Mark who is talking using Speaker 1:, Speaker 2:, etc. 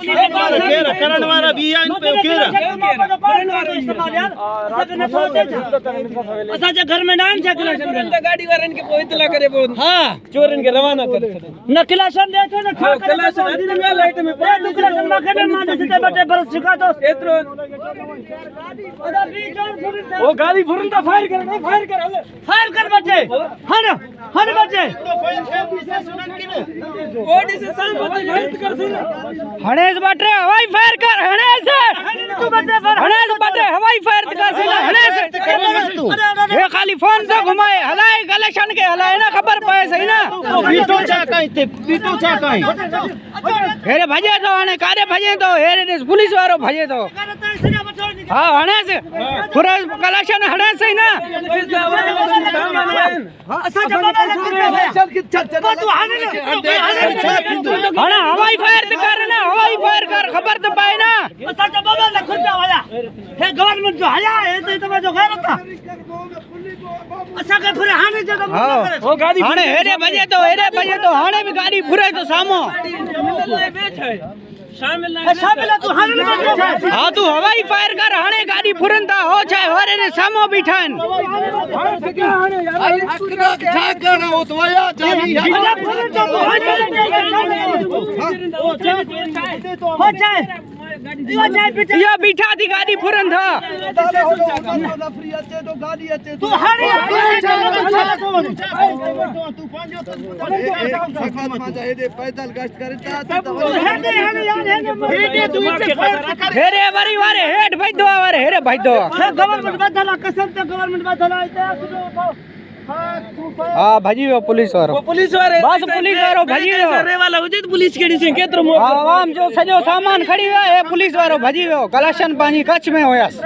Speaker 1: करण वारा भी इन पे केरा
Speaker 2: असा जे घर में नाम छे कलेक्शन
Speaker 3: गाड़ी वारन के कोई इतला करे बोल
Speaker 2: हां
Speaker 3: चोरन के रवाना कर
Speaker 2: न कलेक्शन दे तो न
Speaker 3: कलेक्शन दिन में लाइट में
Speaker 2: कलेक्शन में के मान से बटे बरस चुका तो
Speaker 3: एतरो ओ गाड़ी फुरंदा फायर कर
Speaker 2: बचे हन बचे
Speaker 3: ओडी से सांप होते हेल्प कर सुन
Speaker 4: हणेज बटे हवाई फायर कर हणेज बटे हवाई फायर कर सुन हणेज ये खाली फोन से घुमाए हलाए कलेक्शन के हलाए ना खबर पाए सही ना
Speaker 1: बीटो चा काई
Speaker 4: हेरे भजे तो हने कारे भजे तो हेरे पुलिस वारो भजे तो हां हणेज पूरा कलेक्शन हणेज सही ना हणा हवाई फायर कर ना हवाई फायर कर खबर तो पाए ना
Speaker 2: हे गवर्नमेंट जो हया है तो जो गैरत था असा के फिर हाने जो
Speaker 3: ओ गाड़ी
Speaker 4: हणे हेरे भजे तो हणे भी गाड़ी फुरे तो सामो
Speaker 3: शामिल
Speaker 2: तू हाने
Speaker 4: हां तू हवाई फायर कर हणे गाड़ी फुरंता हो छे होरे ने सामो बिठान या बिठा थी गाड़ी फुरन था
Speaker 2: तू हाने
Speaker 1: पैदल गश्त करता
Speaker 4: हेरे वारी वारे हेड भाई दो वारे हेरे भाई दो
Speaker 2: गवर्नमेंट बदला कसम ते गवर्नमेंट बदला
Speaker 4: हां भजी वो पुलिस वारो
Speaker 3: बस पुलिस वारो
Speaker 4: भजी
Speaker 3: रे वाला हो जे पुलिस केडी से केतरो
Speaker 4: आवाम जो सजो सामान खड़ी है ए पुलिस वारो भजी वो कलेक्शन पानी कच्छ में होयस